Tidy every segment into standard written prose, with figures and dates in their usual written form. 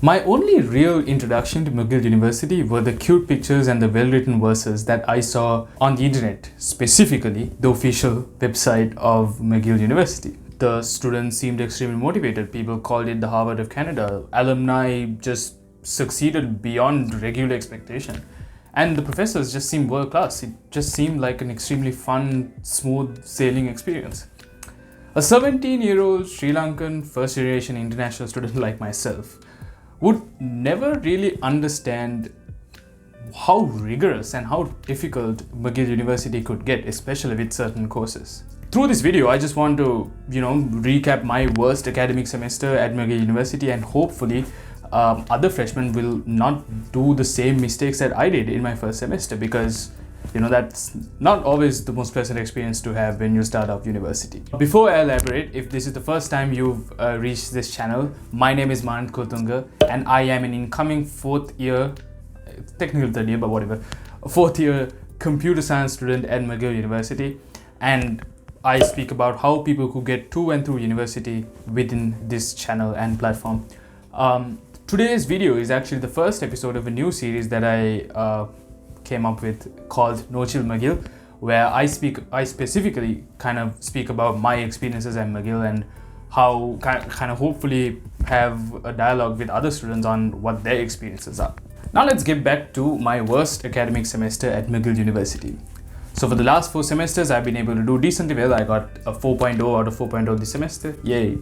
My only real introduction to McGill University were the cute pictures and the well-written verses that I saw on the internet, specifically the official website of McGill University. The students seemed extremely motivated. People called it the Harvard of Canada. Alumni just succeeded beyond regular expectation. And the professors just seemed world class. It just seemed like an extremely fun, smooth sailing experience. A 17-year-old Sri Lankan first generation international student like myself would never really understand how rigorous and how difficult McGill University could get, especially with certain courses. Through this video, I just want to, recap my worst academic semester at McGill University, and hopefully other freshmen will not do the same mistakes that I did in my first semester, because that's not always the most pleasant experience to have when you start off university. Before I elaborate, if this is the first time you've reached this channel, my name is Manant Kotunga and I am an incoming fourth year computer science student at McGill University, and I speak about how people could get to and through university within this channel and platform. Today's video is actually the first episode of a new series that I came up with called No Chill McGill, where I specifically kind of speak about my experiences at McGill and how kind of hopefully have a dialogue with other students on what their experiences are. Now let's get back to my worst academic semester at McGill University. So for the last 4 semesters, I've been able to do decently well. I got a 4.0 out of 4.0 this semester. Yay.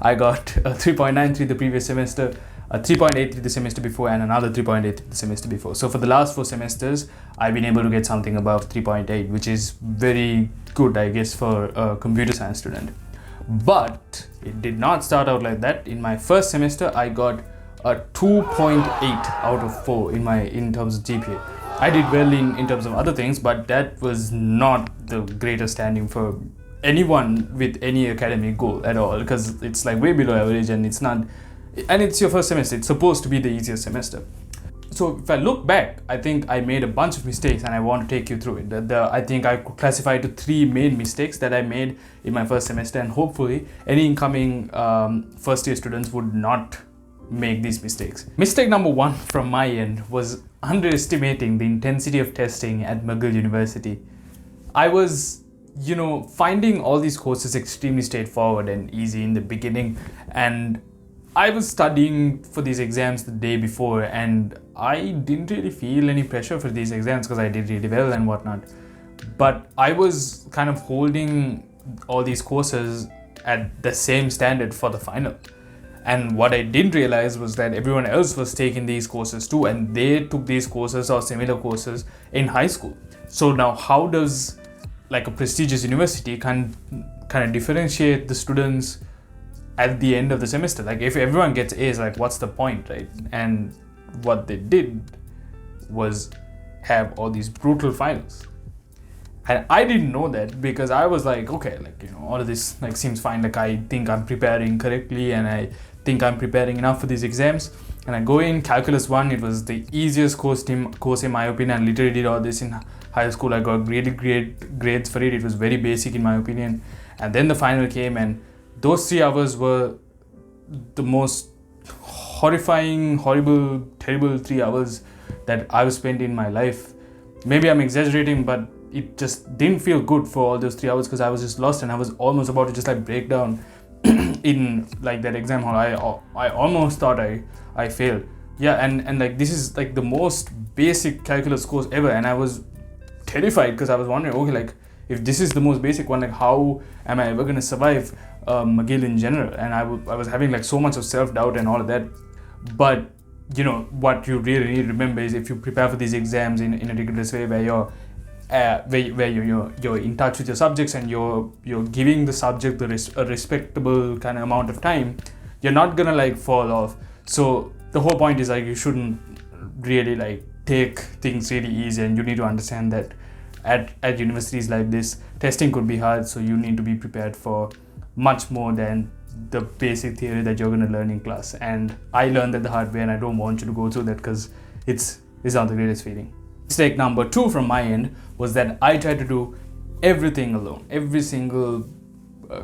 I got a 3.93 the previous semester, a 3.83 the semester before, and another 3.83 the semester before. So for the last 4 semesters, I've been able to get something above 3.8, which is very good, I guess, for a computer science student. But it did not start out like that. In my first semester, I got a 2.8 out of 4 in terms of GPA. I did well in terms of other things, but that was not the greatest standing for anyone with any academic goal at all, because it's like way below average, and it's your first semester. It's supposed to be the easiest semester. So if I look back, I think I made a bunch of mistakes, and I want to take you through it. I think I could classify to 3 main mistakes that I made in my first semester, and hopefully any incoming first year students would not make these mistakes. Mistake number 1 from my end was underestimating the intensity of testing at McGill University. I was, finding all these courses extremely straightforward and easy in the beginning, and I was studying for these exams the day before, and I didn't really feel any pressure for these exams because I did really well and whatnot. But I was kind of holding all these courses at the same standard for the final. And what I didn't realize was that everyone else was taking these courses too, and they took these courses or similar courses in high school. So now how does like a prestigious university kind of differentiate the students at the end of the semester? Like if everyone gets A's, like what's the point, right? And what they did was have all these brutal finals. And I didn't know that, because I was like, okay, all of this seems fine. Like I think I'm preparing correctly, and I think I'm preparing enough for these exams. And I go in Calculus 1, it was the easiest course in my opinion. I literally did all this in high school. I got really great grades for it. It was very basic in my opinion. And then the final came, and those 3 hours were the most horrifying, horrible, terrible 3 hours that I've spent in my life. Maybe I'm exaggerating, but it just didn't feel good for all those 3 hours, because I was just lost, and I was almost about to just break down in that exam hall. I almost thought I failed. Yeah, and this is the most basic calculus course ever, and I was terrified because I was wondering, okay, if this is the most basic one, how am I ever going to survive McGill in general? And I was having so much of self-doubt and all of that. But what you really need to remember is, if you prepare for these exams in a rigorous way, where you're in touch with your subjects, and you're giving the subject a respectable kind of amount of time, you're not gonna fall off. So the whole point is you shouldn't really take things really easy, and you need to understand that at universities like this, testing could be hard, so you need to be prepared for much more than the basic theory that you're going to learn in class. And I learned that the hard way, and I don't want you to go through that, because it's not the greatest feeling. Mistake number 2 from my end was that I tried to do everything alone. Every single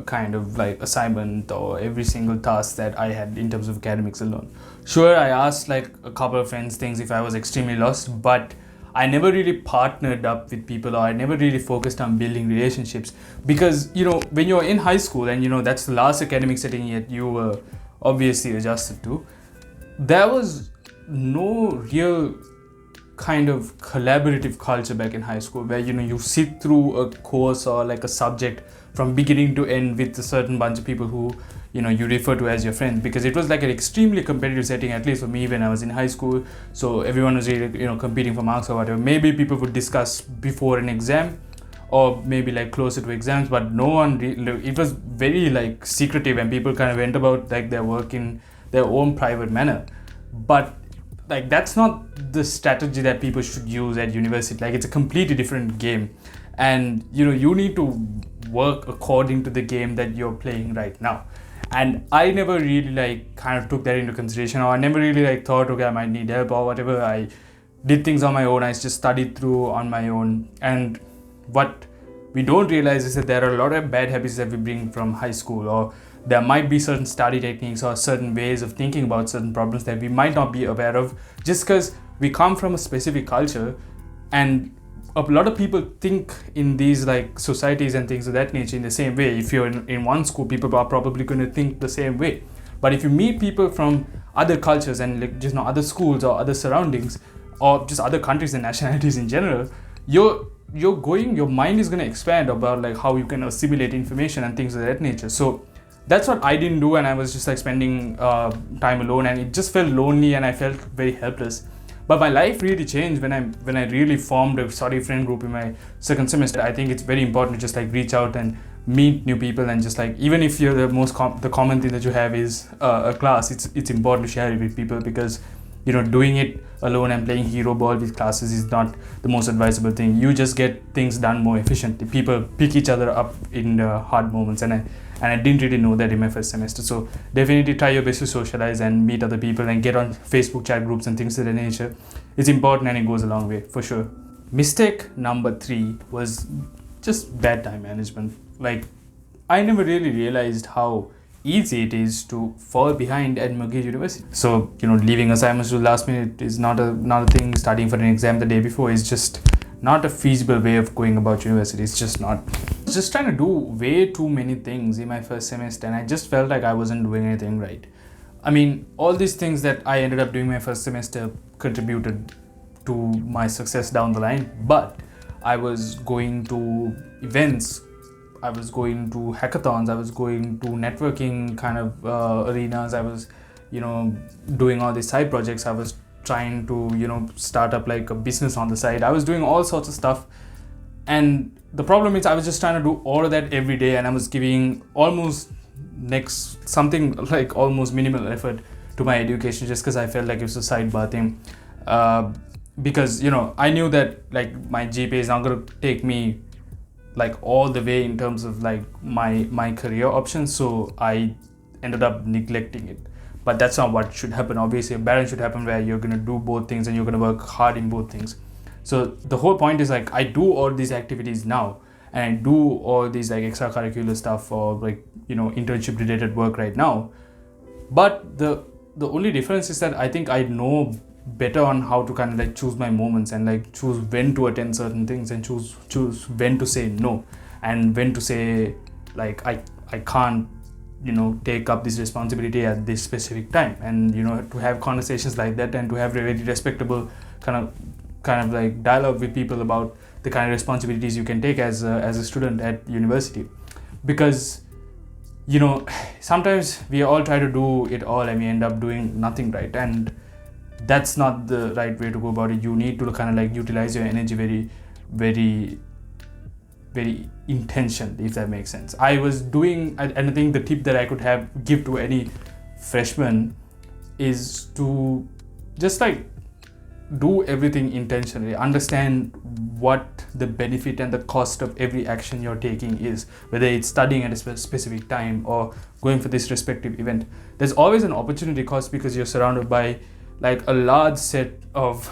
kind of like assignment or every single task that I had in terms of academics alone. Sure, I asked like a couple of friends things if I was extremely lost, but I never really partnered up with people, or I never really focused on building relationships, because when you're in high school and that's the last academic setting yet you were obviously adjusted to, there was no real kind of collaborative culture back in high school where you sit through a course or like a subject from beginning to end with a certain bunch of people who you refer to as your friends, because it was like an extremely competitive setting, at least for me when I was in high school. So everyone was really competing for marks or whatever. Maybe people would discuss before an exam or maybe like closer to exams, but no one it was very like secretive, and people kind of went about like their work in their own private manner. But like that's not the strategy that people should use at university. Like it's a completely different game, and you need to work according to the game that you're playing right now. And I never really like kind of took that into consideration, or I never really like thought, okay, I might need help or whatever. I did things on my own. I just studied through on my own. And what we don't realize is that there are a lot of bad habits that we bring from high school, or there might be certain study techniques or certain ways of thinking about certain problems that we might not be aware of, just because we come from a specific culture. And a lot of people think in these like societies and things of that nature in the same way. If you're in one school, people are probably going to think the same way. But if you meet people from other cultures and like just other schools or other surroundings, or just other countries and nationalities in general, your mind is going to expand about like how you can assimilate information and things of that nature. So that's what I didn't do, and I was just like spending time alone, and it just felt lonely and I felt very helpless. But my life really changed when I really formed a study friend group in my second semester. I think it's very important to just like reach out and meet new people, and just like even if you're the common thing that you have is a class, it's important to share it with people, because doing it alone and playing hero ball with classes is not the most advisable thing. You just get things done more efficiently. People pick each other up in the hard moments, and I didn't really know that in my first semester. So definitely try your best to socialize and meet other people and get on Facebook chat groups and things of that nature. It's important and it goes a long way for sure. Mistake number 3 was just bad time management. Like I never really realized how easy it is to fall behind at McGill University. So leaving assignments to the last minute is not a thing. Studying for an exam the day before is just not a feasible way of going about university. It's just not. I was just trying to do way too many things in my first semester, and I just felt like I wasn't doing anything right. I mean, all these things that I ended up doing my first semester contributed to my success down the line, but I was going to events, I was going to hackathons, I was going to networking kind of arenas, I was doing all these side projects, I was trying to start up like a business on the side. I was doing all sorts of stuff, and the problem is I was just trying to do all of that every day, and I was giving almost something like almost minimal effort to my education, just because I felt like it was a sidebar thing, because I knew that like my GPA is not going to take me like all the way in terms of like my career options, so I ended up neglecting it. But that's not what should happen. Obviously, a balance should happen where you're going to do both things and you're going to work hard in both things. So the whole point is like I do all these activities now, and I do all these like extracurricular stuff or like internship related work right now. But the only difference is that I think I know better on how to kind of like choose my moments and like choose when to attend certain things and choose when to say no, and when to say like I can't take up this responsibility at this specific time, and to have conversations like that, and to have a very respectable kind of like dialogue with people about the kind of responsibilities you can take as a student at university. Because sometimes we all try to do it all and we end up doing nothing right, and that's not the right way to go about it. You need to kind of like utilize your energy very, very, very intentionally, if that makes sense. I was doing, and I think the tip that I could give to any freshman is to just like do everything intentionally. Understand what the benefit and the cost of every action you're taking is, whether it's studying at a specific time or going for this respective event. There's always an opportunity cost, because you're surrounded by like a large set of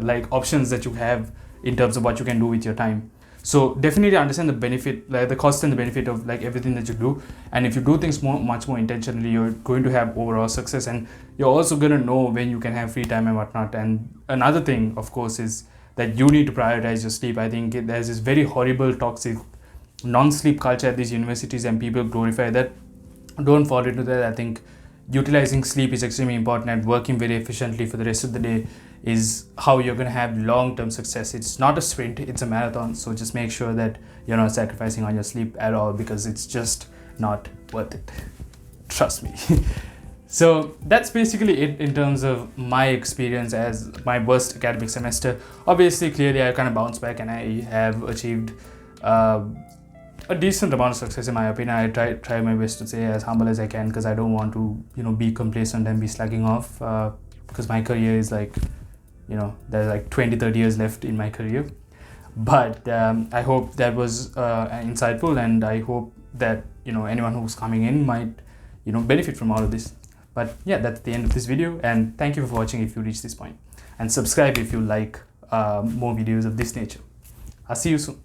like options that you have in terms of what you can do with your time. So definitely understand the benefit, like the cost and the benefit of like everything that you do. And if you do things much more intentionally, you're going to have overall success, and you're also going to know when you can have free time and whatnot. And another thing, of course, is that you need to prioritize your sleep. I think there's this very horrible, toxic non-sleep culture at these universities, and people glorify that. Don't fall into that. I think utilizing sleep is extremely important, and working very efficiently for the rest of the day is how you're going to have long-term success. It's not a sprint, it's a marathon. So just make sure that you're not sacrificing on your sleep at all, because it's just not worth it. Trust me. So that's basically it in terms of my experience as my worst academic semester. Obviously, clearly I kind of bounced back, and I have achieved a decent amount of success in my opinion. I try my best to stay as humble as I can, because I don't want to be complacent and be slacking off, because my career is like, there's like 20-30 years left in my career. But I hope that was insightful, and I hope that anyone who's coming in might benefit from all of this. But yeah, that's the end of this video, and thank you for watching if you reached this point, and subscribe if you like more videos of this nature. I'll see you soon.